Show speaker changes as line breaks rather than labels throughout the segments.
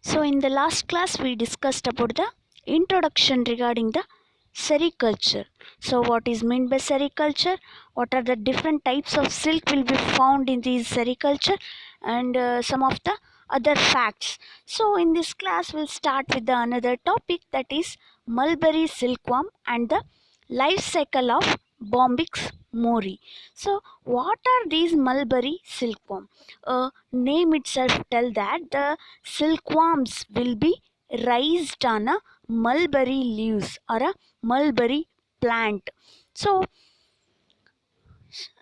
So in the last class we discussed about the introduction regarding the sericulture. So what is meant by sericulture? What are the different types of silk will be found in this sericulture, and some of the other facts. So in this class we'll start with the another topic, that is mulberry silkworm and the life cycle of Bombyx mori. So what are these mulberry silkworm? Name itself tell that the silkworms will be raised on a mulberry leaves or a mulberry plant. So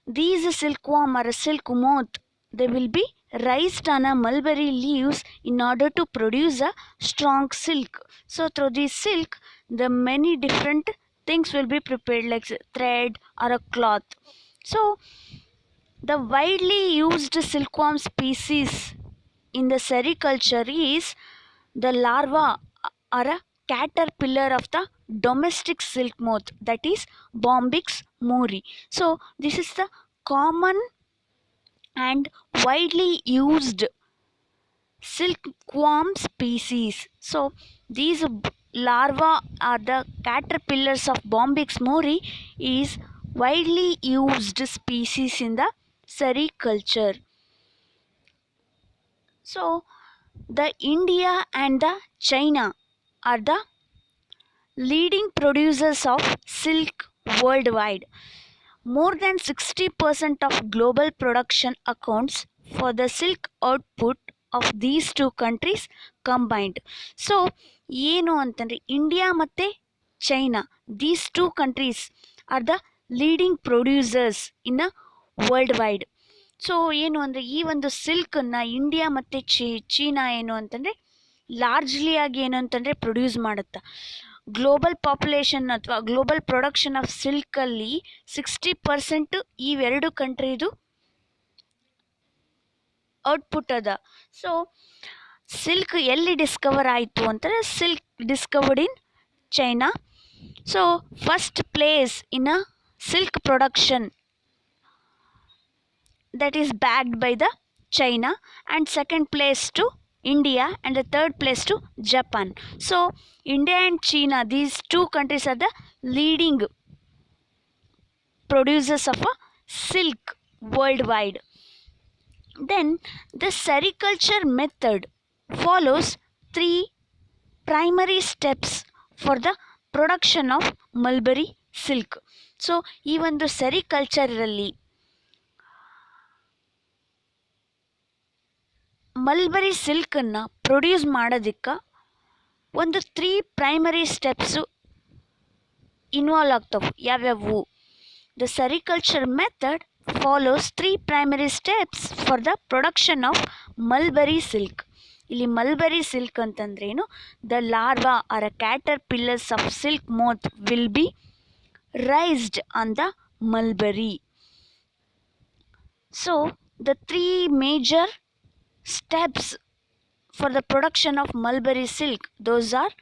these silkworm or a silk moth, they will be raised on a mulberry leaves in order to produce a strong silk. So through this silk, the many different things will be prepared, like thread or a cloth. So the widely used silkworm species in the sericulture is the larva or a caterpillar of the domestic silk moth, that is Bombyx mori. So this is the common and widely used silkworm species. So these larvae are the caterpillars of Bombyx mori is widely used species in the sericulture. So the India and the China are the leading producers of silk worldwide. More than 60% of global production accounts for the silk output of these two countries combined. So ಏನು ಅಂತಂದರೆ India ಮತ್ತು China, these two countries are the leading producers in world wide. So ಏನು ಅಂದರೆ ಈ ಒಂದು ಸಿಲ್ಕನ್ನು India ಮತ್ತು China ಏನು ಅಂತಂದರೆ ಲಾರ್ಜ್ಲಿ ಆಗಿ ಏನು ಅಂತಂದರೆ ಪ್ರೊಡ್ಯೂಸ್ ಮಾಡುತ್ತೆ. ಗ್ಲೋಬಲ್ ಪಾಪ್ಯುಲೇಷನ್ ಅಥವಾ ಗ್ಲೋಬಲ್ ಪ್ರೊಡಕ್ಷನ್ ಆಫ್ ಸಿಲ್ಕಲ್ಲಿ 60% ಇವೆರಡು ಕಂಟ್ರಿದು ಔಟ್ಪುಟ್ ಅದ. ಸೊ ಸಿಲ್ಕ್ ಎಲ್ಲಿ ಡಿಸ್ಕವರ್ ಆಯಿತು ಅಂತಂದರೆ silk discovered in China. So first place in a silk production that is backed by the China, and second place to India, and the third place to Japan. So India and China, these two countries are the leading producers of a silk worldwide. Then the sericulture method follows three primary steps for the production of mulberry silk. So ಈ ಒಂದು ಸೆರಿಕಲ್ಚರಲ್ಲಿ mulberry ಸಿಲ್ಕನ್ನು produce ಮಾಡೋದಕ್ಕೆ ಒಂದು 3 primary steps involve ಆಗ್ತವೆ. ಯಾವ್ಯಾವು? The sericulture method follows 3 primary steps for the production of mulberry silk. ಇಲ್ಲಿ mulberry silk ಅಂತಂದ್ರೇನು? The larva are a caterpillars of silk moth will be raised on the mulberry. So the 3 major steps for the production of mulberry silk, those are: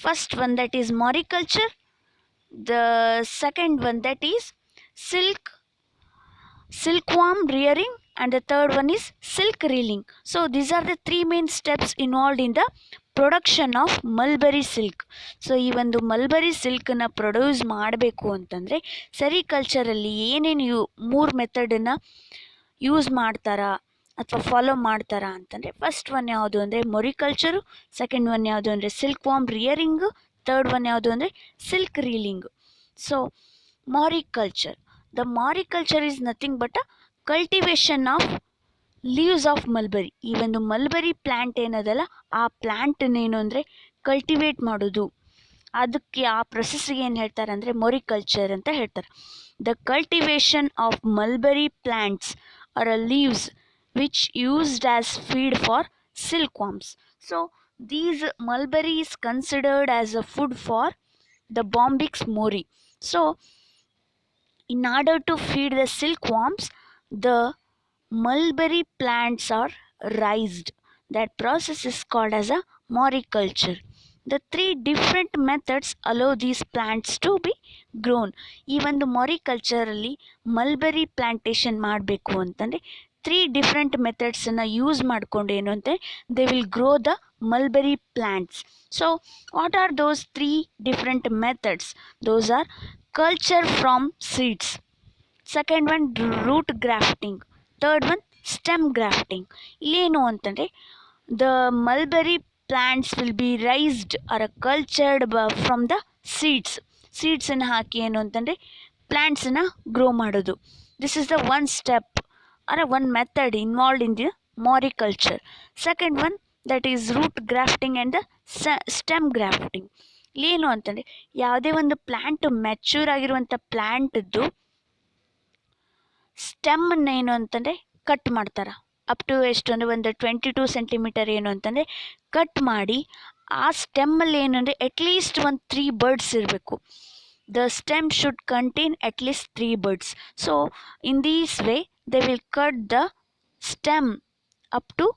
first one, that is mariculture; the second one, that is silkworm rearing; and the third one is silk reeling. So these are the 3 main steps involved in the production of mulberry silk. So ಈ ಒಂದು mulberry ಸಿಲ್ಕನ್ನು produce ಮಾಡಬೇಕು ಅಂತಂದರೆ ಸೆರಿಕಲ್ಚರಲ್ಲಿ ಏನೇನು 3 ಮೆಥಡನ್ನು use ಮಾಡ್ತಾರಾ ಅಥವಾ follow ಮಾಡ್ತಾರಾ ಅಂತಂದರೆ, first one ಯಾವುದು ಅಂದರೆ ಮೊರಿಕಲ್ಚರು, ಸೆಕೆಂಡ್ ಒನ್ ಯಾವುದು ಅಂದರೆ silkworm rearing, third one ಯಾವುದು ಅಂದರೆ silk reeling. So moriculture, the moriculture is nothing but a cultivation of leaves of mulberry. ಈ ಒಂದು ಮಲ್ಬರಿ ಪ್ಲ್ಯಾಂಟ್ ಏನದಲ್ಲ, ಆ ಪ್ಲ್ಯಾಂಟನ್ನೇನು ಅಂದರೆ ಕಲ್ಟಿವೇಟ್ ಮಾಡೋದು. ಅದಕ್ಕೆ ಆ ಪ್ರೊಸೆಸ್ಗೆ ಏನು ಹೇಳ್ತಾರೆ ಅಂದರೆ ಮೊರಿಕಲ್ಚರ್ ಅಂತ ಹೇಳ್ತಾರೆ. The cultivation of mulberry plants are a leaves which used as feed for silkworms. So these mulberry is considered as a food for the Bombyx mori. So in order to feed the silkworms, the mulberry plants are raised. That process is called as a mariculture. The 3 different methods allow these plants to be grown. ಈ ಒಂದು ಮಾರಿಕಲ್ಚರಲ್ಲಿ mulberry plantation ಮಾಡಬೇಕು ಅಂತಂದರೆ three different ಮೆಥಡ್ಸನ್ನು use ಮಾಡಿಕೊಂಡು ಏನು ಅಂತ they will grow the mulberry plants. So what are those three different methods? Those are culture from seeds, second one root grafting, third one stem grafting. ಇಲ್ಲೇನು ಅಂತಂದರೆ the mulberry plants will be raised or cultured from the ಸೀಡ್ಸನ್ನು ಹಾಕಿ ಏನು ಅಂತಂದರೆ ಪ್ಲ್ಯಾಂಟ್ಸನ್ನು grow ಮಾಡೋದು. This is the one step or one method involved in the moriculture. Second one that is root grafting and the stem grafting. ಏನು ಅಂತಂದರೆ ಯಾವುದೇ ಒಂದು ಪ್ಲ್ಯಾಂಟ್ ಮೆಚ್ಯೂರ್ ಆಗಿರುವಂಥ ಪ್ಲ್ಯಾಂಟದ್ದು ಸ್ಟೆಮ್ಮನ್ನು ಏನು ಅಂತಂದರೆ ಕಟ್ ಮಾಡ್ತಾರೆ. ಅಪ್ ಟು ಎಷ್ಟು ಅಂದರೆ ಒಂದು 22 ಸೆಂಟಿಮೀಟರ್ ಏನು ಅಂತಂದರೆ ಕಟ್ ಮಾಡಿ ಆ ಸ್ಟೆಮ್ಮಲ್ಲಿ ಏನು ಅಂದರೆ ಅಟ್ಲೀಸ್ಟ್ ಒಂದು 3 ಬರ್ಡ್ಸ್ ಇರಬೇಕು. The stem should contain at least 3 buds. So in these way they will cut the stem up to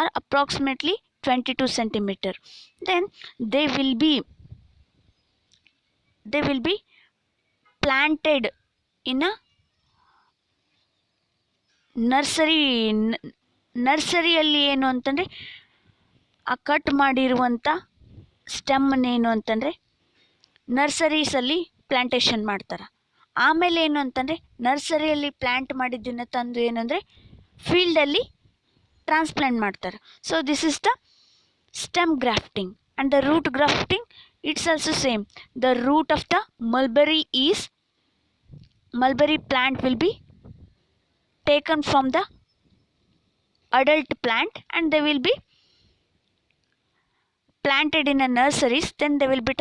are approximately 22 centimetre. Then they will be planted in a ನರ್ಸರಿಯಲ್ಲಿ ಏನು ಅಂತಂದರೆ ಆ ಕಟ್ ಮಾಡಿರುವಂಥ ಸ್ಟೆಮ್ಮನ್ನೇನು ಅಂತಂದರೆ ನರ್ಸರೀಸಲ್ಲಿ ಪ್ಲ್ಯಾಂಟೇಷನ್ ಮಾಡ್ತಾರೆ. ಆಮೇಲೆ ಏನು ಅಂತಂದರೆ ನರ್ಸರಿಯಲ್ಲಿ ಪ್ಲ್ಯಾಂಟ್ ಮಾಡಿದ್ದನ್ನು ತಂದು ಏನಂದರೆ ಫೀಲ್ಡಲ್ಲಿ ಟ್ರಾನ್ಸ್ಪ್ಲಾಂಟ್ ಮಾಡ್ತಾರೆ. So this is the stem grafting. And the root grafting it's also same. The root of the mulberry plant will be taken from the adult plant and they will be planted in a nurseries, then they will be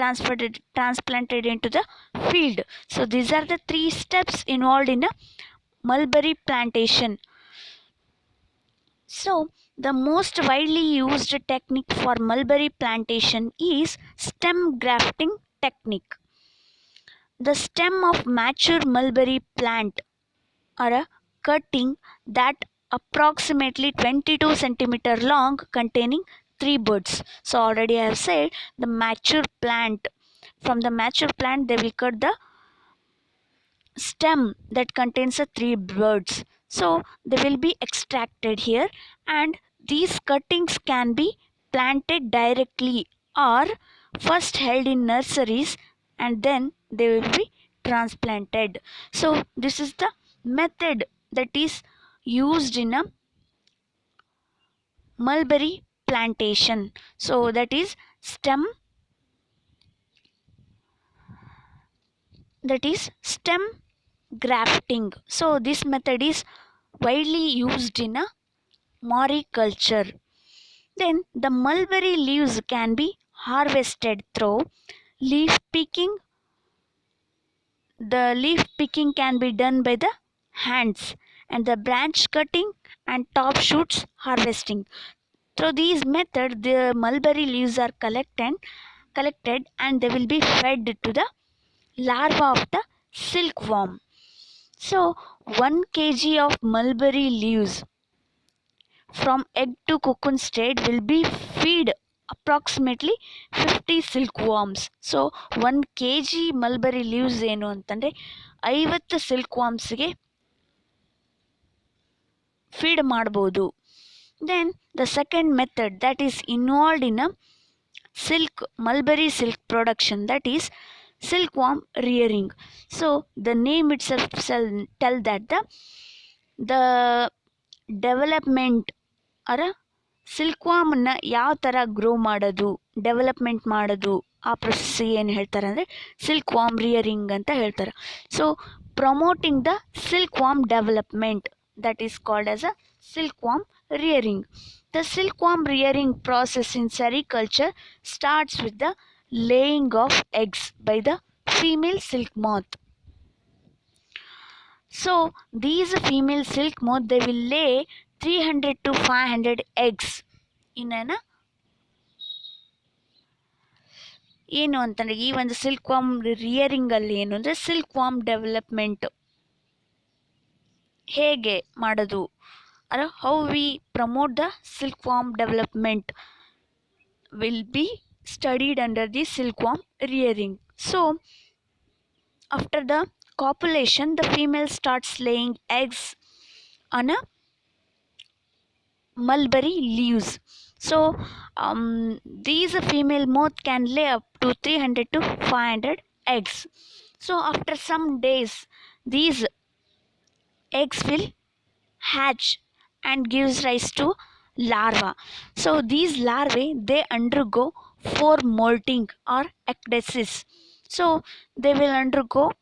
transplanted into the field. So these are the 3 steps involved in a mulberry plantation. So the most widely used technique for mulberry plantation is stem grafting technique. The stem of mature mulberry plant or a cutting that approximately 22 centimeter long containing 3 buds. So already I have said the mature plant, from the mature plant they will cut the stem that contains the 3 buds. So they will be extracted here and these cuttings can be planted directly or first held in nurseries and then they will be transplanted. So this is the method that is used in a mulberry plantation. So that is stem grafting. So this method is widely used in a mariculture. Then the mulberry leaves can be harvested through leaf picking. The leaf picking can be done by the hands and the branch cutting and top shoots harvesting. Through these methods the mulberry leaves are collected and they will be fed to the larva of the silkworm. So 1 kg of mulberry leaves from egg to cocoon state will be feed approximately 50 silkworms. So 1 kg mulberry leaves ಏನು ಅಂತಂದರೆ 50 silkwormsಗೆ feed ಮಾಡ್ಬೋದು. Then the second method that is involved in a mulberry silk production, that is silkworm rearing. So the name itself tell that the development or ಸಿಲ್ಕ್ವಾಮನ್ನು ಯಾವ ಥರ grow ಮಾಡೋದು, development ಮಾಡೋದು, ಆ ಪ್ರೊಸೆಸ್ಸಿಗೆ ಏನು ಹೇಳ್ತಾರೆ ಅಂದರೆ ಸಿಲ್ಕ್ವಾಮ್ ರಿಯರಿಂಗ್ ಅಂತ ಹೇಳ್ತಾರೆ. So promoting the silkworm development, that is called as a silkworm rearing. The silkworm rearing process in sericulture starts with the laying of eggs by the female silk moth. So these female silk moth they will lay 300 to 500 eggs in ಏನು ಅಂತಂದರೆ ಈ ಒಂದು ಸಿಲ್ಕ್ವಾಮ್ ರಿಯರಿಂಗಲ್ಲಿ ಏನು ಅಂದರೆ ಸಿಲ್ಕ್ವಾಮ್ development ಹೇಗೆ ಮಾಡೋದು, or how we promote the silkworm development will be studied under the silkworm rearing. So after the copulation the female starts laying eggs on a mulberry leaves. So these female moth can lay up to 300 to 500 eggs. So after some days, these eggs will hatch and gives rise to larvae. So these larvae, they undergo four molting or ecdysis. So they will undergo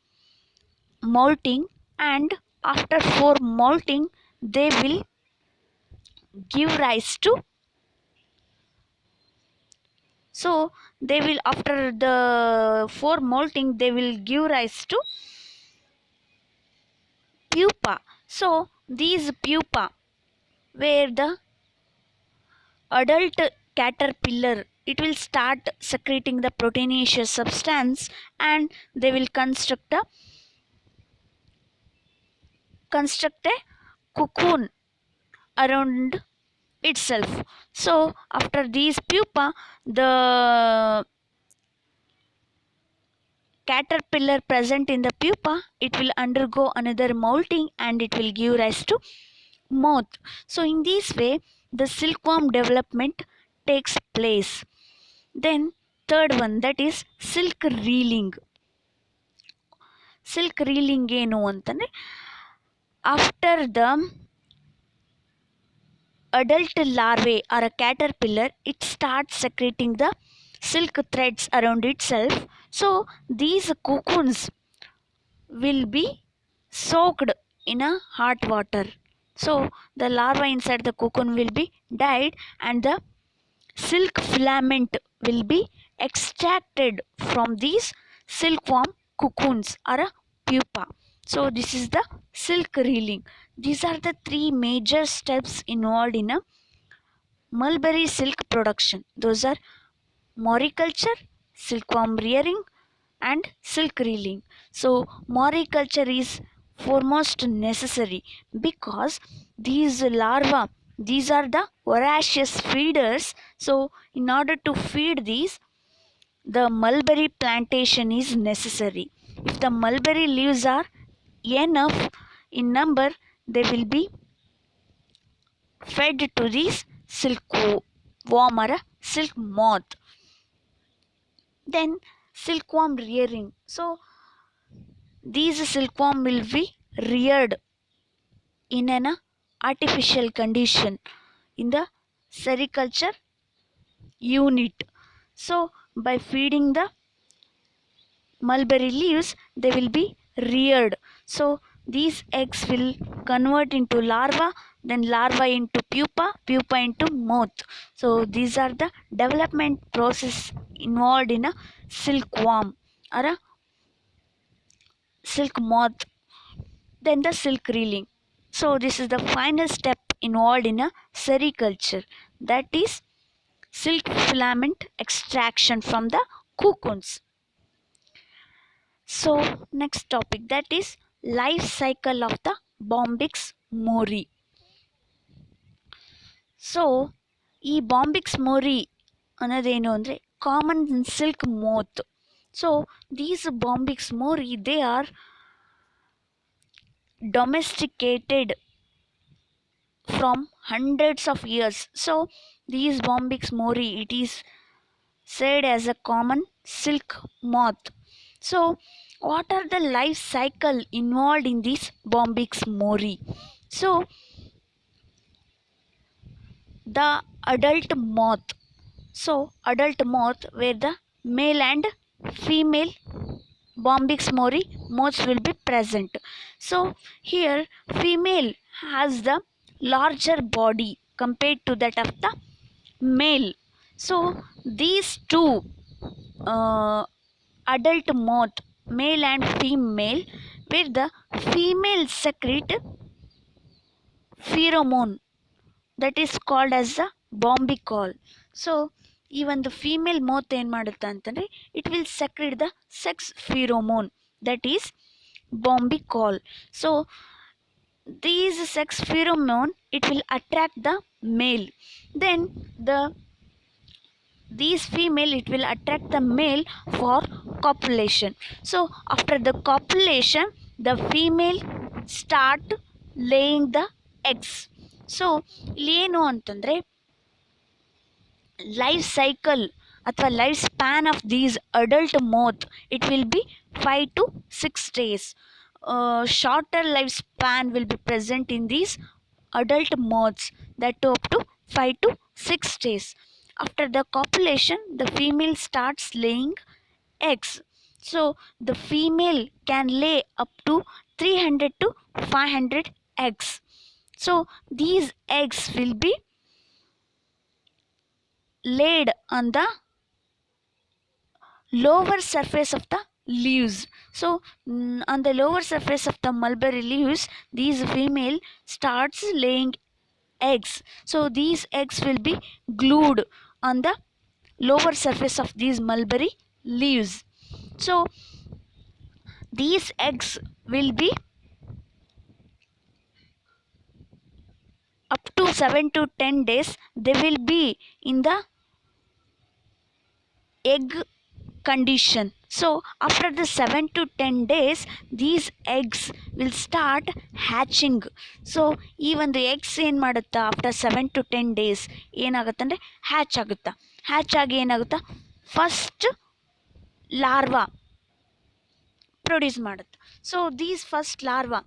molting, and after four molting they will give rise to, so they will, after the four molting, they will give rise to pupa. So these pupa, where the adult caterpillar, it will start secreting the proteinaceous substance, and they will construct a cocoon around itself. So after these pupa, the caterpillar present in the pupa, it will undergo another molting and it will give rise to moth. So in this way the silkworm development takes place. Then third one, that is silk reeling. Silk reeling ಏನು ಅಂತಂದರೆ, after the adult larvae or a caterpillar, it starts secreting the silk threads around itself. So these cocoons will be soaked in a hot water. So the larva inside the cocoon will be dyed, and the silk filament will be extracted from these silkworm cocoons or a pupa. So this is the silk reeling. These are the three major steps involved in a mulberry silk production. Those are moriculture, silkworm rearing, and silk reeling. So moriculture is foremost necessary because these larvae, these are the voracious feeders. So in order to feed these, the mulberry plantation is necessary. If the mulberry leaves are enough in number, they will be fed to these silkworm or a silk moth. Then silkworm rearing. So these silkworm will be reared in an artificial condition in the sericulture unit. So by feeding the mulberry leaves, they will be reared. So these eggs will convert into larva, then larva into pupa, pupa into moth. So these are the development process involved in a silkworm or a silk moth. Then the silk reeling. So this is the final step involved in a sericulture, that is silk filament extraction from the cocoons. So next topic, that is life cycle of the Bombyx mori. So ಈ Bombyx ಮೋರಿ ಅನ್ನೋದೇನು ಅಂದರೆ common silk ಮೋತ್. So these Bombyx mori, they are domesticated from hundreds of years. So these Bombyx mori, it is said as a common silk moth. So what are the life cycle involved in this Bombyx mori? So the adult moth, so adult moth where the male and female Bombyx mori moths will be present. So here female has the larger body compared to that of the male. So these two adult moth, male and female, where the female secrete pheromone, that is called as the bombicol. So even the female moth ಏನು ಮಾಡುತ್ತೆ ಅಂತಂದರೆ, it will secrete the sex pheromone, that is bombicol. So these sex pheromone, it will attract the male. Then these female, it will attract the male for copulation. So after the copulation, the female start laying the eggs. So ಇಲ್ಲಿ ಏನು ಅಂತಂದರೆ life cycle ಅಥವಾ life span of these adult moth it will be 5 to 6 days. Shorter lifespan will be present in these adult moths, that too up to 5 to 6 days. After the copulation, the female starts laying eggs. So the female can lay up to 300 to 500 eggs. So these eggs will be laid on the lower surface of the leaves. So on the lower surface of the mulberry leaves, these female starts laying eggs. So these eggs will be glued on the lower surface of these mulberry leaves. So these eggs will be up to 7 to 10 days. They will be in the egg condition. So after the 7 to 10 days, these eggs will start hatching. So ಈ ಒಂದು eggs ಏನು ಮಾಡುತ್ತಾ after 7 to 10 days ಏನಾಗುತ್ತಂದರೆ hatch ಆಗುತ್ತಾ. Hatch ಆಗಿ ಏನಾಗುತ್ತಾ first larva produce ಮಾಡುತ್ತೆ. So these first larva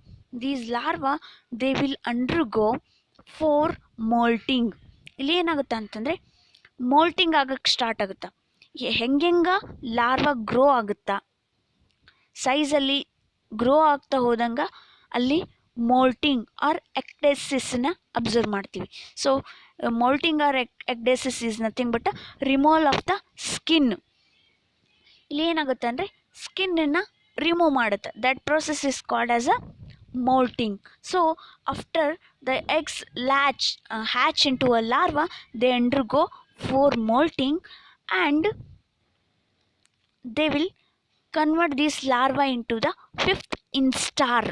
they will undergo four moulting. ಇಲ್ಲಿ ಏನಾಗುತ್ತೆ ಅಂತಂದರೆ ಮೋಲ್ಟಿಂಗ್ ಆಗಕ್ಕೆ ಸ್ಟಾರ್ಟ್ ಆಗುತ್ತಾ. ಹೆಂಗೆಂಗ ಲಾರ್ವಾ ಗ್ರೋ ಆಗುತ್ತಾ, ಸೈಜಲ್ಲಿ ಗ್ರೋ ಆಗ್ತಾ ಹೋದಂಗೆ ಅಲ್ಲಿ ಮೋಲ್ಟಿಂಗ್ ಆರ್ ಎಕ್ಡೆಸಿಸ್ನ ಅಬ್ಸರ್ವ್ ಮಾಡ್ತೀವಿ. So moulting or ecdysis is nothing but removal of the skin. ಇಲ್ಲಿ ಏನಾಗುತ್ತೆ ಅಂದರೆ ಸ್ಕಿನ್ನನ್ನು ರಿಮೂವ್ ಮಾಡುತ್ತೆ. That process is called as a molting. So after the eggs hatch into a larva, they undergo 4 molting and they will convert this larva into the 5th instar.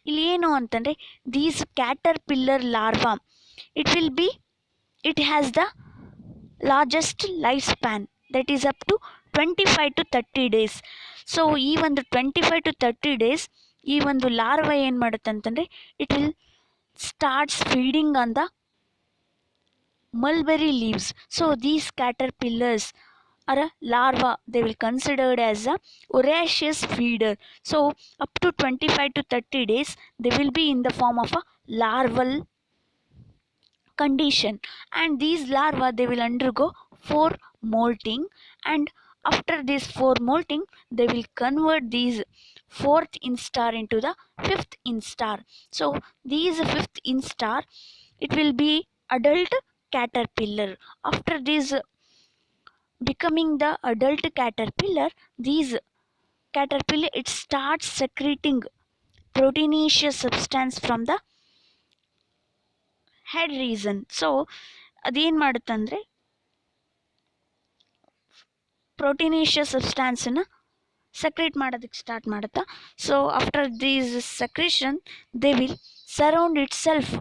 ಇಲ್ಲಿ ಏನು ಅಂತಂದರೆ these caterpillar larva, it has the largest lifespan, that is up to 25 to 30 days. So ಈ ಒಂದು 25 to 30 days ಈ ಒಂದು larva ಏನು ಮಾಡುತ್ತೆ ಅಂತಂದರೆ it will starts feeding on the mulberry leaves. So these caterpillars are a larva. They will considered as a voracious feeder. So up to 25 to 30 days they will be in the form of a larval condition, and these larvae they will undergo 4 molting, and after this 4 molting they will convert these 4th instar into the 5th instar. So these 5th instar, it will be adult caterpillar. After this becoming the adult caterpillar, these caterpillar it starts secreting proteinaceous substance from the head region. So ಅದೇನು ಮಾಡುತ್ತಂದರೆ proteinaceous ಸಬ್ಸ್ಟಾನ್ಸನ್ನು secrete ಮಾಡೋದಕ್ಕೆ start ಮಾಡುತ್ತಾ. So after these secretion they will surround itself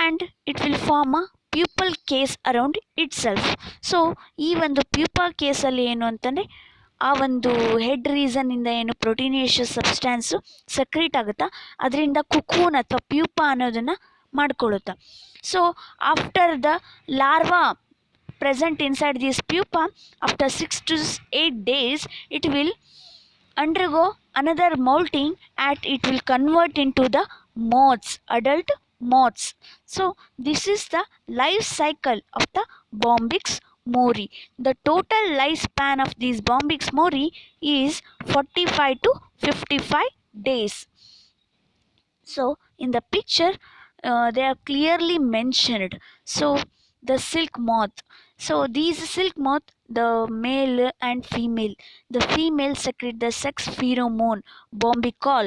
and it will form a pupal case around itself. So ಈ ಒಂದು pupil ಕೇಸಲ್ಲಿ ಏನು ಅಂತಂದರೆ ಆ ಒಂದು ಹೆಡ್ ರೀಸನ್ನಿಂದ ಏನು ಪ್ರೋಟೀನೇಷಿಯಸ್ ಸಬ್ಸ್ಟ್ಯಾನ್ಸು ಸಕ್ರೀಟ್ ಆಗುತ್ತಾ ಅದರಿಂದ ಕುಕೂನ್ ಅಥವಾ ಪ್ಯೂಪಾ ಅನ್ನೋದನ್ನು ಮಾಡ್ಕೊಳ್ಳುತ್ತಾ. So after the larva present inside this pupa, after 6 to 8 days it will undergo another molting and it will convert into the adult moths. So this is the life cycle of the Bombyx mori. The total lifespan of these Bombyx mori is 45 to 55 days. So in the picture they are clearly mentioned. So the silk moth. So these silk moth, the male and female. The female secrete the sex pheromone bombicol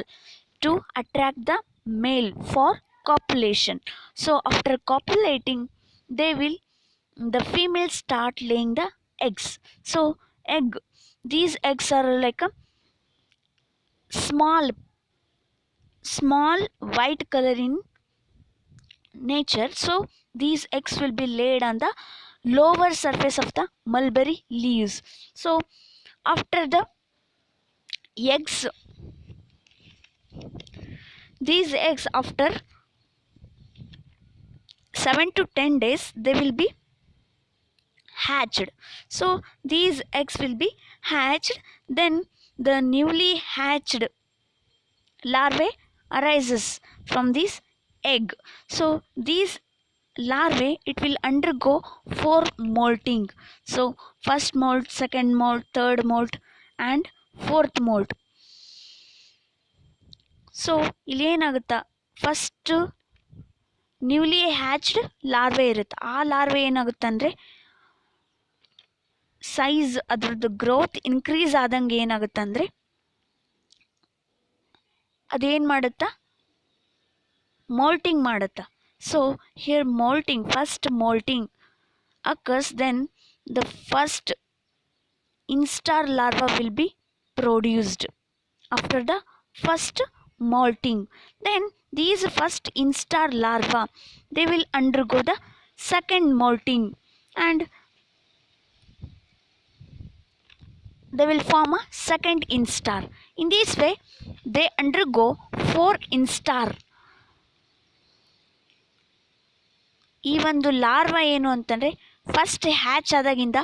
to attract the male for copulation. So after copulating, the female start laying the eggs. So these eggs are like a small white color in nature. So these eggs will be laid on the lower surface of the mulberry leaves. So after the eggs these eggs after 7 to 10 days they will be hatched. So these eggs will be hatched, then the newly hatched larvae arises from this egg. So these larvae, it will undergo 4 molting. So first molt, second molt, third molt and fourth molt. So ಇಲ್ಲಿ ಏನಾಗುತ್ತಾ, first newly ಹ್ಯಾಚ್ಡ್ larvae ಇರುತ್ತೆ. ಆ larvae ಏನಾಗುತ್ತೆ ಅಂದರೆ size ಅದರದ್ದು growth increase ಆದಂಗೆ ಏನಾಗುತ್ತೆ ಅಂದರೆ ಅದೇನು ಮಾಡುತ್ತಾ, ಮೋಲ್ಟಿಂಗ್ ಮಾಡುತ್ತಾ. So here molting, first molting occurs, then the first instar larva will be produced after the first molting. Then these first instar larva, they will undergo the second molting and they will form a second instar. In this way they undergo 4 instar. ಈ ಒಂದು larva ಏನು ಅಂತಂದರೆ first hatch ಆದಾಗಿಂದ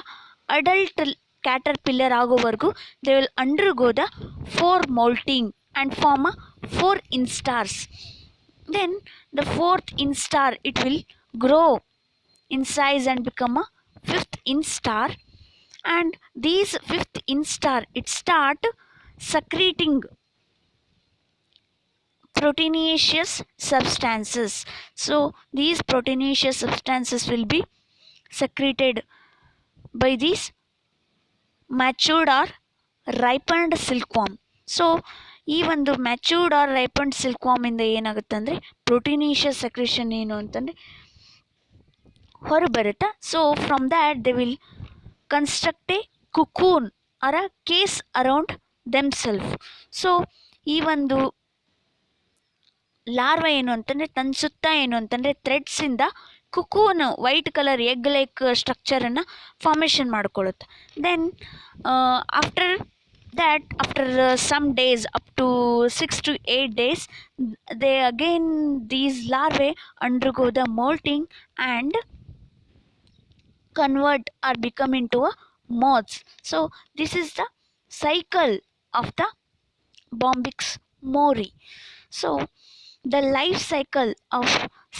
adult caterpillar ಆಗೋವರೆಗೂ they will undergo the 4 molting and form a 4 instars. Then the 4th instar, it will grow in size and become a 5th instar, and these 5th instar, it start secreting proteinaceous substances. So these proteinaceous substances will be secreted by these matured or ripened silkworm. So ಈ ಒಂದು matured R ರೈಪಂಡ್ ಸಿಲ್ಕ್ವಾಮ್ ಇಂದ ಏನಾಗುತ್ತೆ ಅಂದರೆ proteinaceous secretion ಏನು ಅಂತಂದರೆ ಹೊರಬರುತ್ತೆ. So from that they will construct a cocoon or a case around themself. So ಈ ಒಂದು ಲಾರ್ವಾ ಏನು ಅಂತಂದರೆ ತನ್ನ ಸುತ್ತ ಏನು ಅಂತಂದರೆ ಥ್ರೆಡ್ಸಿಂದ cocoon white colour egg like ಸ್ಟ್ರಕ್ಚರನ್ನು ಫಾರ್ಮೇಷನ್ ಮಾಡಿಕೊಳ್ಳುತ್ತೆ. Then after some days, up to 6 to 8 days, they again, these larvae undergo the molting and convert or become into a moths. So this is the cycle of the Bombyx mori. So the life cycle of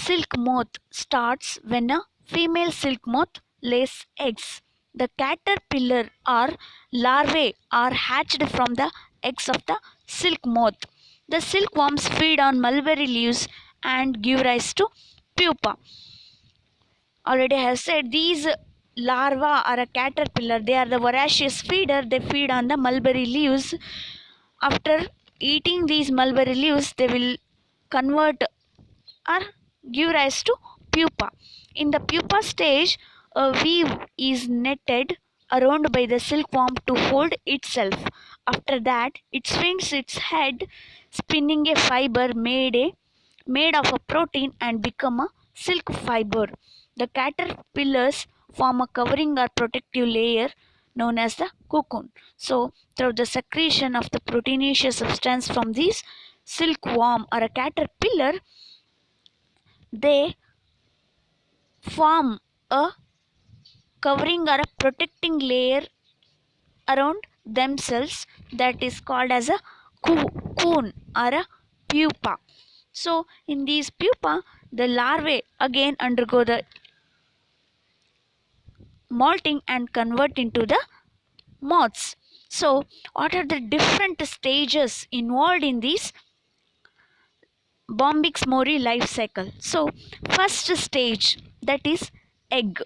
silk moth starts when a female silk moth lays eggs. The caterpillar or larvae are hatched from the eggs of the silk moth. The silkworms feed on mulberry leaves and give rise to pupa. Already I have said these larvae are a caterpillar. They are the voracious feeder. They feed on the mulberry leaves. After eating these mulberry leaves, they will convert or give rise to pupa. In the pupa stage, a weave is netted around by the silkworm to hold itself. After that, it swings its head, spinning a fiber made of a protein and become a silk fiber. The caterpillars form a covering or protective layer known as the cocoon. So, through the secretion of the proteinaceous substance from this silkworm or a caterpillar, they form a covering or a protecting layer around themselves that is called as a cocoon or a pupa. So in these pupa, the larvae again undergo the molting and convert into the moths. So what are the different stages involved in this Bombyx mori life cycle? So first stage, that is egg.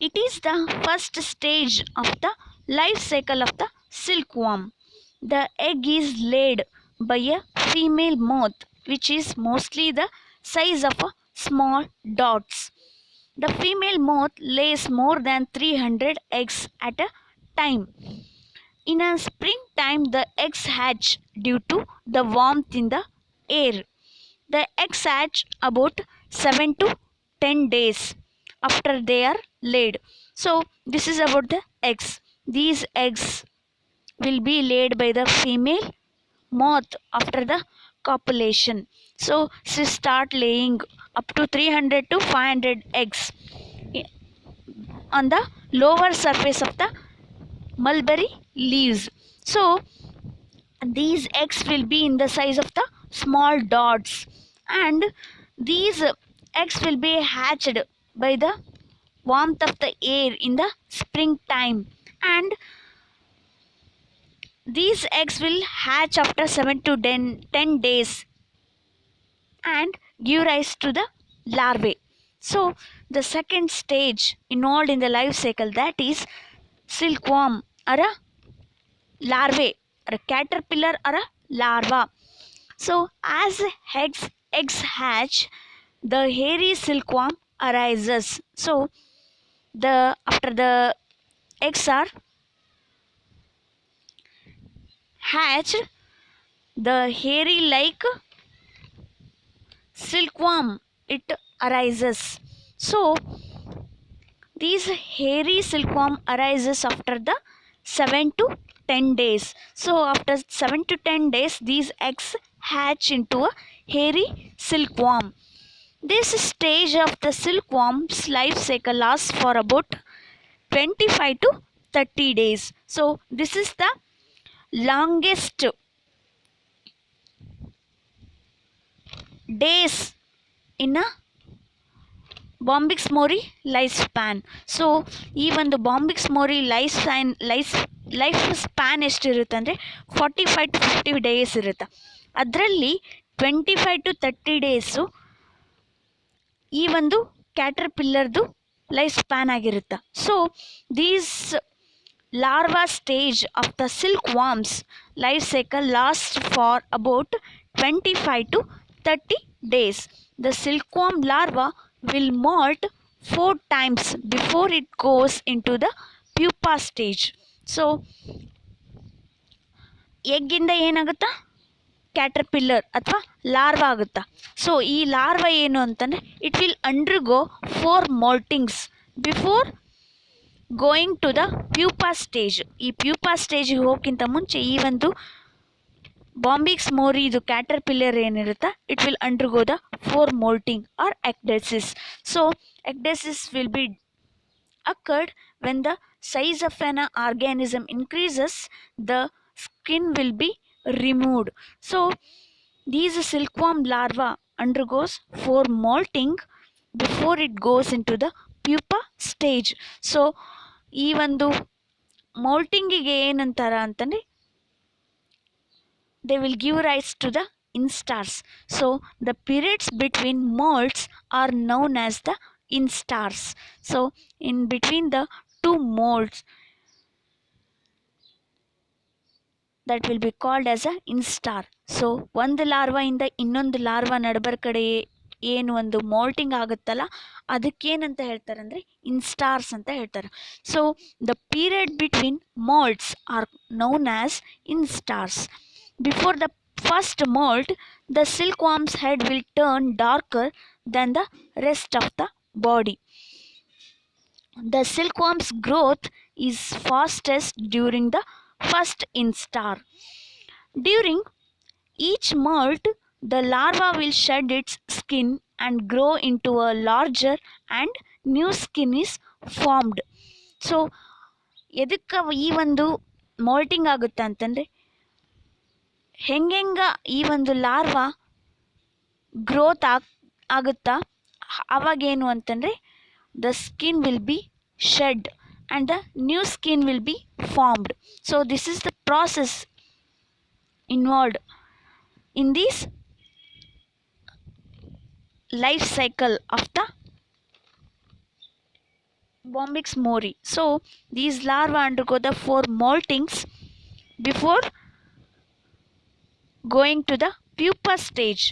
It is the first stage of the life cycle of the silkworm. The egg is laid by a female moth, which is mostly the size of a small dots. The female moth lays more than 300 eggs at a time. In a springtime, the eggs hatch due to the warmth in the air. The eggs hatch about 7 to 10 days after they are laid. So this is about the eggs. These eggs will be laid by the female moth after the copulation. So she start laying up to 300 to 500 eggs on the lower surface of the mulberry leaves. So these eggs will be in the size of the small dots, and these eggs will be hatched by the warmth of the air in the springtime, and these eggs will hatch after 7 to 10 days and give rise to the larvae. So the second stage involved in the life cycle, that is silkworm or a larvae or a caterpillar or a larva. So as eggs hatch, the hairy silkworm arises. So the after the eggs are hatched, the hairy like silkworm it arises. So these hairy silkworm arises after the 7 to 10 days. So after 7 to 10 days, these eggs hatch into a hairy silkworm. This stage of the silkworm's life cycle lasts for about 25 to 30 days. So this is the longest days in a Bombyx mori life span. So ಈ ಒಂದು Bombyx ಮೋರಿ life span ಎಷ್ಟಿರುತ್ತೆ ಅಂದರೆ 45 to 50 days ಇರುತ್ತೆ. ಅದರಲ್ಲಿ 25 to 30 days ಈ ಒಂದು ಕ್ಯಾಟರ್ಪಿಲ್ಲರ್ದು life span ಆಗಿರುತ್ತೆ. So these larva stage of the silkworm's life cycle lasts for about 25 to 30 days. The silkworm larva will molt 4 times before it goes into the pupa stage. So ಎಗ್ಗಿಂದ ಏನಾಗುತ್ತಾ, caterpillar ಅಥವಾ larva ಆಗುತ್ತಾ. So ಈ larva ಏನು ಅಂತಂದರೆ it will undergo 4 moltings before going to the pupa stage. ಈ pupa ಸ್ಟೇಜಿಗೆ ಹೋಗೋಕ್ಕಿಂತ ಮುಂಚೆ ಈ ಒಂದು ಬಾಂಬಿಕ್ಸ್ ಮೋರಿ ಇದು ಕ್ಯಾಟರ್ಪಿಲ್ಲರ್ ಏನಿರುತ್ತಾ, it will undergo the 4 molting or ecdysis. So ecdysis will be occurred when the size of an organism increases, the skin will be removed. So these silkworm larva undergoes 4 molting before it goes into the pupa stage. So ಈ ಒಂದು ಮೋಲ್ಟಿಂಗಿಗೆ ಏನಂತಾರ ಅಂತಂದರೆ they will give rise to the instars. So the periods between molts are known as the instars. So in between the 2 molts, that will be called as a instar. So ಒಂದು larva ಇಂದ ಇನ್ನೊಂದು larva ನಡಬರ್ ಕಡೆ ಏನು ಒಂದು moulting ಆಗುತ್ತಲ್ಲ, ಅದಕ್ಕೇನಂತ ಹೇಳ್ತಾರೆ ಅಂದರೆ instars ಅಂತ ಹೇಳ್ತಾರೆ. So the period between moults or known as instars. Before the first molt, the silkworm's head will turn darker than the rest of the body. The silkworm's growth is fastest during the first instar. During each molt, the larva will shed its skin and grow into a larger and new skin is formed. So ಎದಕ್ಕೆ ಈ ಒಂದು moulting ಆಗುತ್ತೆ ಅಂತಂದರೆ, ಹೆಂಗೆಂಗ ಈ ಒಂದು larva growth ಆಗುತ್ತಾ ಅವಾಗೇನು ಅಂತಂದರೆ the skin will be shed and the new skin will be formed. So this is the process involved in this life cycle of the Bombyx mori. So these larvae undergo the 4 moltings before going to the pupa stage.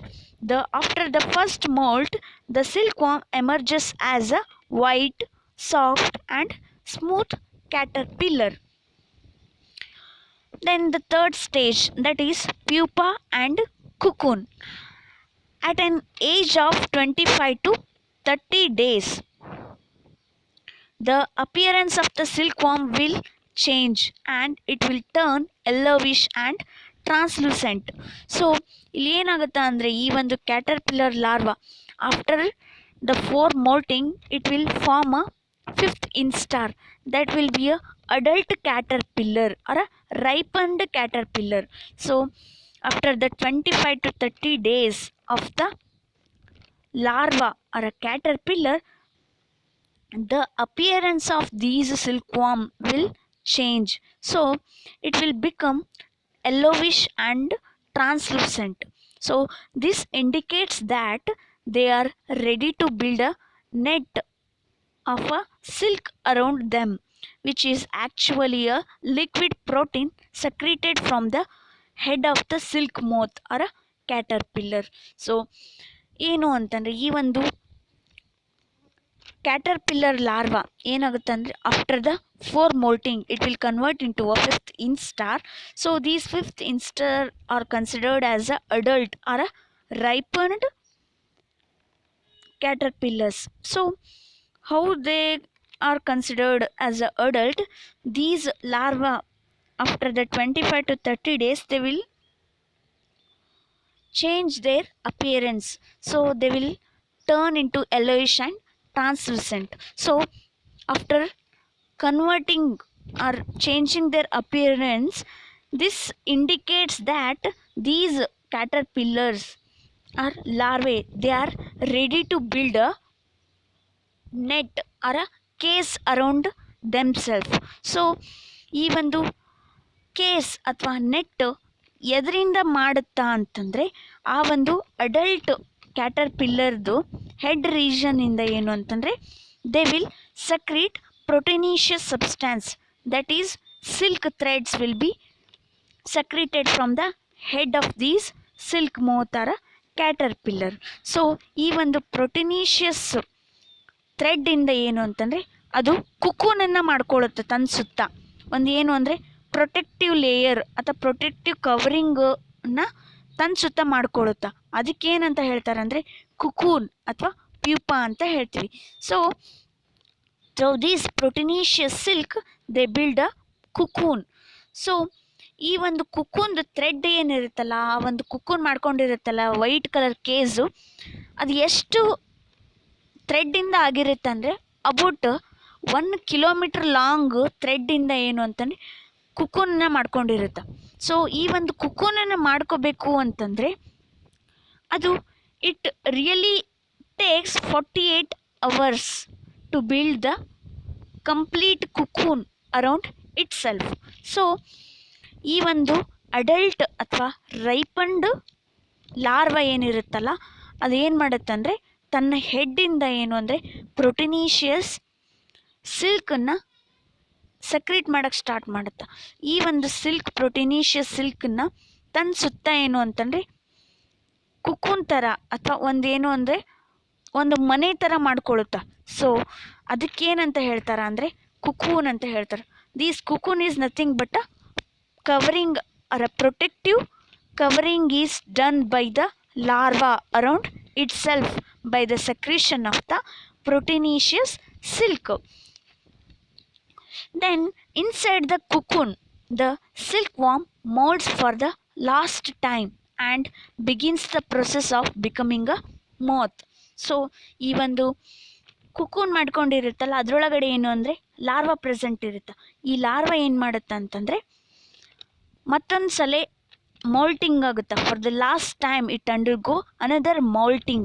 After the first molt, the silkworm emerges as a white, soft and smooth caterpillar. Then the third stage, that is pupa and cocoon. At an age of 25 to 30 days, the appearance of the silkworm will change and it will turn yellowish and translucent. So ಇಲ್ಲಿ ಏನಾಗುತ್ತೆ ಅಂದರೆ ಈ ಒಂದು caterpillar larva after the 4 molting it will form a fifth instar that will be a adult caterpillar or a ripened caterpillar. So after the 25 to 30 days of the larva or a caterpillar, the appearance of these silkworm will change. So it will become yellowish and translucent. So this indicates that they are ready to build a net of a silk around them, which is actually a liquid protein secreted from the head of the silk moth or a caterpillar. So ಏನು ಅಂತಂದರೆ ಈ ಒಂದು caterpillar larva ಏನಾಗುತ್ತೆ ಅಂದರೆ after the 4 molting it will convert into a fifth instar. So these fifth instar are considered as a adult or a ripened caterpillars. So how they are considered as a adult? These larvae after the 25 to 30 days they will change their appearance. So they will turn into yellowish and translucent. So after converting or changing their appearance, this indicates that these caterpillars or larvae they are ready to build a net or a case around themselves. So ಈ ಒಂದು case ಅಥವಾ net ಎದರಿಂದ ಮಾಡುತ್ತಾ ಅಂತಂದರೆ ಆ ಒಂದು adult ಕ್ಯಾಟರ್ಪಿಲ್ಲರ್ದು head ರೀಜನ್ನಿಂದ ಏನು ಅಂತಂದರೆ they will secrete proteinaceous substance that is silk threads will be secreted from the head of these silk moth or caterpillar. So ಈ ಒಂದು ಪ್ರೊಟೀನಿಷಿಯಸ್ ಥ್ರೆಡ್ಡಿಂದ ಏನು ಅಂತಂದರೆ ಅದು ಕುಕೂನನ್ನು ಮಾಡ್ಕೊಳ್ಳುತ್ತೆ ತನ್ನ ಸುತ್ತ ಒಂದು ಏನು ಅಂದರೆ ಪ್ರೊಟೆಕ್ಟಿವ್ ಲೇಯರ್ ಅಥವಾ ಪ್ರೊಟೆಕ್ಟಿವ್ ಕವರಿಂಗನ್ನು ತನ್ನ ಸುತ್ತ ಮಾಡ್ಕೊಳ್ಳುತ್ತಾ. ಅದಕ್ಕೇನಂತ ಹೇಳ್ತಾರೆ ಅಂದರೆ ಕುಕೂನ್ ಅಥವಾ ಪ್ಯೂಪಾ ಅಂತ ಹೇಳ್ತೀವಿ. So these proteinaceous silk they build a cocoon. So ಈ ಒಂದು ಕುಕೂನ್ದು ಥ್ರೆಡ್ ಏನಿರುತ್ತಲ್ಲ ಆ ಒಂದು ಕುಕೂನ್ ಮಾಡ್ಕೊಂಡಿರುತ್ತಲ್ಲ ವೈಟ್ ಕಲರ್ ಕೇಸು ಅದು ಎಷ್ಟು ಥ್ರೆಡ್ಡಿಂದ ಆಗಿರುತ್ತೆ ಅಂದರೆ ಅಬೌಟ್ 1 ಕಿಲೋಮೀಟರ್ ಲಾಂಗ್ ಥ್ರೆಡ್ಡಿಂದ ಏನು ಅಂತಂದರೆ ಕುಕೂನನ್ನು ಮಾಡ್ಕೊಂಡಿರುತ್ತೆ. ಸೊ ಈ ಒಂದು ಕುಕೂನನ್ನು ಮಾಡ್ಕೋಬೇಕು ಅಂತಂದರೆ ಅದು it really takes 48 hours to build the complete cocoon around itself. So ಈ ಒಂದು ಅಡಲ್ಟ್ ಅಥವಾ ರೈಪಂಡ್ ಲಾರ್ವಾ ಏನಿರುತ್ತಲ್ಲ ಅದು ಏನು ಮಾಡುತ್ತಂದರೆ ತನ್ನ ಹೆಡ್ಡಿಂದ ಏನು ಅಂದರೆ ಪ್ರೊಟೀನಿಷಿಯಸ್ ಸಿಲ್ಕನ್ನು ಸಕ್ರೀಟ್ ಮಾಡೋಕ್ಕೆ ಸ್ಟಾರ್ಟ್ ಮಾಡುತ್ತೆ. ಈ ಒಂದು ಸಿಲ್ಕ್ ಪ್ರೊಟೀನಿಷಿಯಸ್ ಸಿಲ್ಕನ್ನು ತನ್ನ ಸುತ್ತ ಏನು ಅಂತಂದರೆ ಕುಕೂನ್ ಥರ ಅಥವಾ ಒಂದೇನು ಅಂದರೆ ಒಂದು ಮನೆ ಥರ ಮಾಡ್ಕೊಳ್ಳುತ್ತೆ. ಸೊ ಅದಕ್ಕೇನಂತ ಹೇಳ್ತಾರೆ ಅಂದರೆ ಕುಕೂನ್ ಅಂತ ಹೇಳ್ತಾರೆ. These cocoon is nothing but a covering or a protective covering is done by the larva around itself by the secretion of the proteinaceous silk. Then inside the cocoon the silkworm molds for the last time and begins the process of becoming a moth. So ಈ ಒಂದು cocoon ಮಾಡ್ಕೊಂಡಿರುತ್ತಲ್ಲ ಅದರೊಳಗಡೆ ಏನು ಅಂದರೆ larva present ಇರುತ್ತೆ. ಈ larva ಏನು ಮಾಡುತ್ತೆ ಅಂತಂದರೆ ಮತ್ತೊಂದು ಸಲ molting ಆಗುತ್ತೆ. For the last time it undergo another molting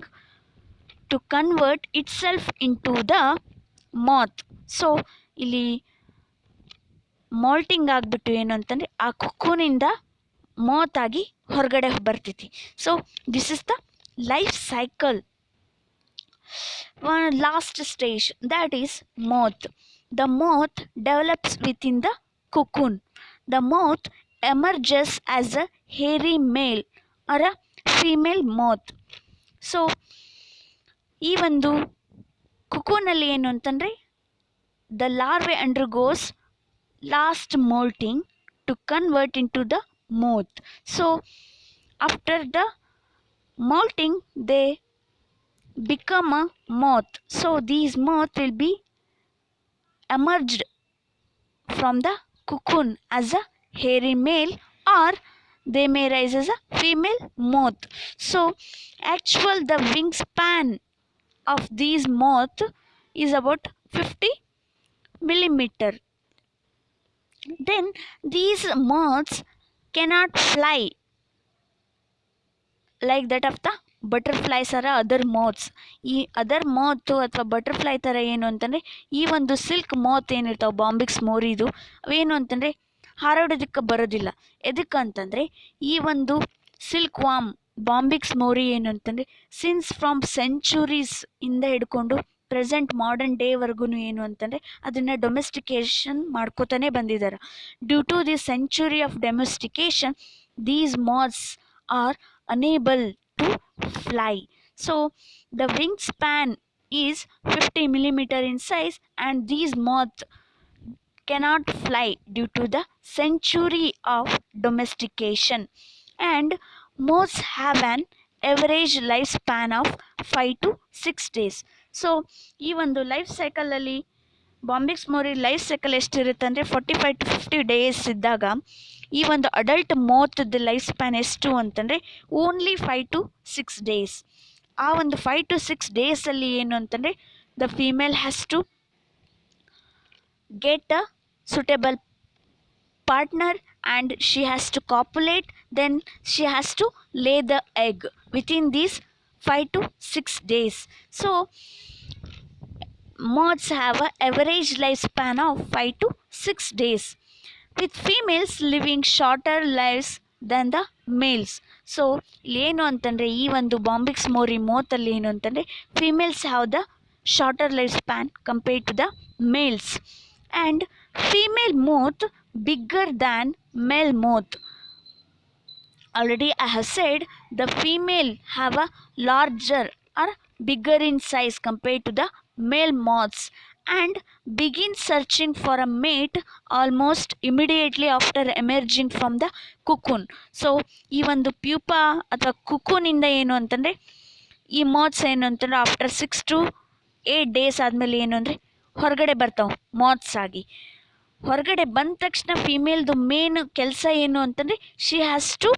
to convert itself into the moth. So ಇಲ್ಲಿ ಮಾಲ್ಟಿಂಗ್ ಆಗಿಬಿಟ್ಟು ಏನು ಅಂತಂದರೆ ಆ ಕುಕ್ಕೂನಿಂದ ಮಾತ್ ಆಗಿ ಹೊರಗಡೆ ಬರ್ತೈತಿ. So this is the life cycle. Last stage that is moth. The moth develops within the cocoon. The moth emerges as a hairy male or a female moth. So ಈ ಒಂದು ಕುಕೂನಲ್ಲಿ ಏನು ಅಂತಂದರೆ the larvae undergoes last molting to convert into the moth. So after the molting they become a moth. So these moth will be emerged from the cocoon as a hairy male or they may rise as a female moth. So actual the wingspan of these moth is about 50 millimeter. Then these moths cannot fly like that of the butterflies ಆರ other moths. ಈ other moth ಅಥವಾ butterfly ಥರ ಏನು ಅಂತಂದರೆ ಈ ಒಂದು silk moth ಏನಿರ್ತಾವೆ Bombyx ಮೋರಿದು ಅವೇನು ಅಂತಂದರೆ ಹಾರಾಡೋದಕ್ಕೆ ಬರೋದಿಲ್ಲ. ಎದಕ್ಕಂತಂದರೆ ಈ ಒಂದು ಸಿಲ್ಕ್ ವಾಮ್ ಬಾಂಬಿಕ್ಸ್ ಮೋರಿ ಏನು ಅಂತಂದರೆ ಸಿನ್ಸ್ ಫ್ರಮ್ ಸೆಂಚುರೀಸ್ ಇಂದ ಹಿಡ್ಕೊಂಡು ಪ್ರೆಸೆಂಟ್ ಮಾಡರ್ನ್ ಡೇವರೆಗೂ ಏನು ಅಂತಂದರೆ ಅದನ್ನು ಡೊಮೆಸ್ಟಿಕೇಶನ್ ಮಾಡ್ಕೋತಾನೆ ಬಂದಿದ್ದಾರೆ. Due to the century of domestication these moths are unable to fly. So the wingspan is 50 millimeter in size and these moths cannot fly due to the century of domestication. And moths have an average lifespan of 5 to 6 days. So ಈ ಒಂದು life ಸೈಕಲಲ್ಲಿ Bombyx ಮೋರಿ life cycle ಎಷ್ಟಿರುತ್ತೆ ಅಂದರೆ 45 to 50 days ಇದ್ದಾಗ ಈ ಒಂದು adult ಮೋತ್ದ life span ಎಷ್ಟು ಅಂತಂದರೆ only 5 to 6 days. ಆ ಒಂದು 5 to 6 ಡೇಸಲ್ಲಿ ಏನು ಅಂತಂದರೆ the female has to get a suitable partner and she has to copulate, then she has to lay the egg within these 5 to 6 days. So moths have an average lifespan of 5 to 6 days, with females living shorter lives than the males. So ಇಲ್ಲಿ ಏನು ಅಂತಂದರೆ ಈ ಒಂದು Bombyx ಮೋರಿ ಮೋತಲ್ಲಿ ಏನು ಅಂತಂದರೆ females have the shorter life span compared to the males and female moth bigger than male moth. Already I have said the female have a larger or bigger in size compared to the male moths and begin searching for a mate almost immediately after emerging from the cocoon. So ಈ ಒಂದು pupa ಅಥವಾ ಕುಕೂನಿಂದ ಏನು ಅಂತಂದರೆ ಈ moths ಏನು ಅಂತಂದರೆ after 6 to 8 days ಆದಮೇಲೆ ಏನು ಅಂದರೆ ಹೊರಗಡೆ ಬರ್ತಾವೆ moths ಆಗಿ. ಹೊರಗಡೆ ಬಂದ ತಕ್ಷಣ ಫೀಮೇಲ್ದು ಮೇನ್ ಕೆಲಸ ಏನು ಅಂತಂದರೆ she has to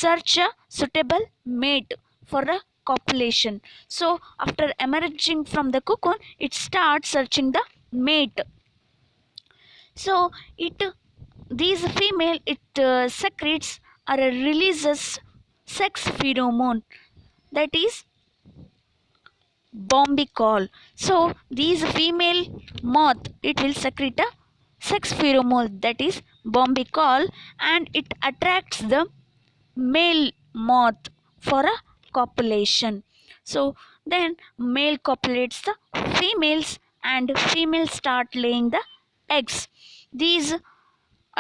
search a suitable mate for a copulation. So after emerging from the cocoon it starts searching the mate. So these female secretes or releases sex pheromone that is bombicol. So these female moth it will secrete a sex pheromone that is bombicol and it attracts the male moth for a copulation. So then male copulates the females and females start laying the eggs. These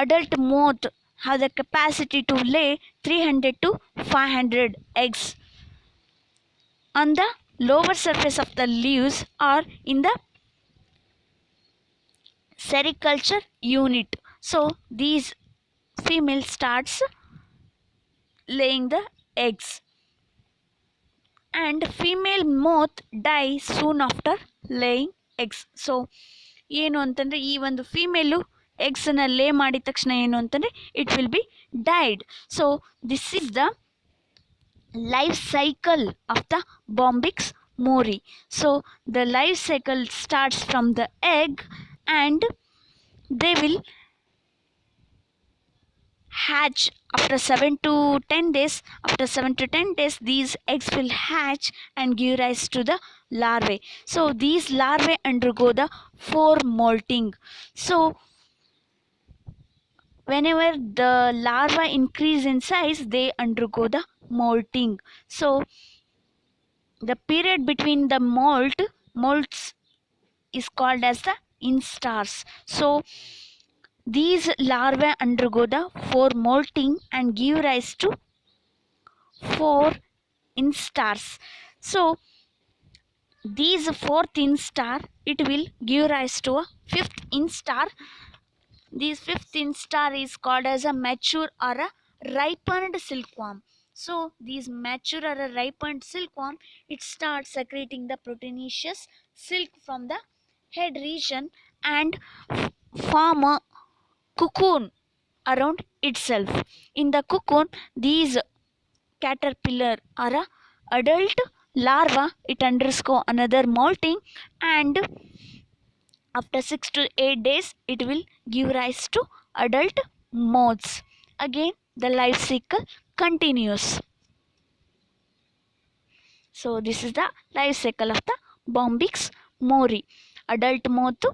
adult moth have the capacity to lay 300 to 500 eggs on the lower surface of the leaves or in the sericulture unit. So these female starts laying the eggs and female moth die soon after laying eggs. So ಏನು ಅಂತಂದರೆ ಈ ಒಂದು female ಎಗ್ಸನ್ನು ಲೇ ಮಾಡಿದ ತಕ್ಷಣ ಏನು ಅಂತಂದರೆ it will be died. So this is the life cycle of the Bombyx mori. So the life cycle starts from the egg and they will hatch after 7 to 10 days. After 7 to 10 days these eggs will hatch and give rise to the larvae. So these larvae undergo the foremolting. So whenever the larvae increase in size they undergo the molting. So the period between the molts is called as the instars. So these larvae undergo the foremolting and give rise to 4 instars. So these 4th instar it will give rise to a 5th instar. This 5th instar is called as a mature or a ripened silkworm. So these mature or a ripened silkworm it starts secreting the proteinaceous silk from the head region and form a cocoon around itself. In the cocoon, these caterpillar or a adult larva, it undergo another molting, and after 6 to 8 days it will give rise to adult moths. Again the life cycle continues. So this is the life cycle of the Bombyx mori. Adult moth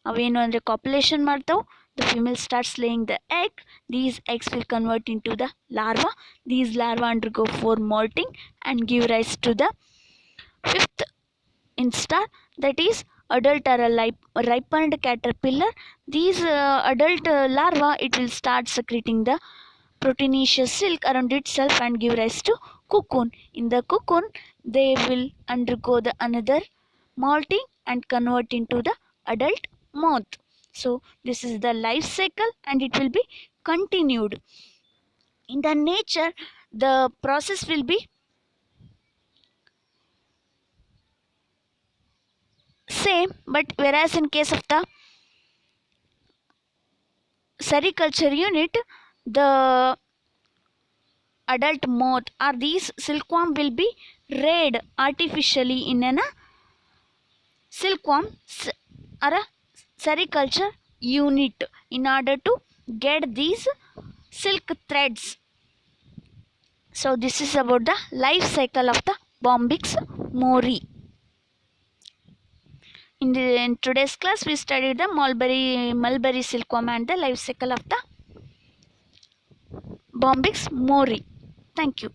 ಅವೇನು ಅಂದರೆ ಕಾಪ್ಯುಲೇಷನ್ ಮಾಡ್ತಾವೆ. The female starts laying the egg. These eggs will convert into the larva. These larvae undergo 4 molting and give rise to the 5th instar, that is adult or a ripened caterpillar. These adult larva, it will start secreting the proteinaceous silk around itself and give rise to cocoon. In the cocoon they will undergo the another molting and convert into the adult moth. So this is the life cycle and it will be continued. In the nature the process will be same, but whereas in case of the sericulture unit, the adult moth or these silkworm will be reared artificially in a silkworm or a sericulture unit in order to get these silk threads. So this is about the life cycle of the Bombyx mori. In today's class we studied the mulberry silkworm and the life cycle of the Bombyx mori. Thank you.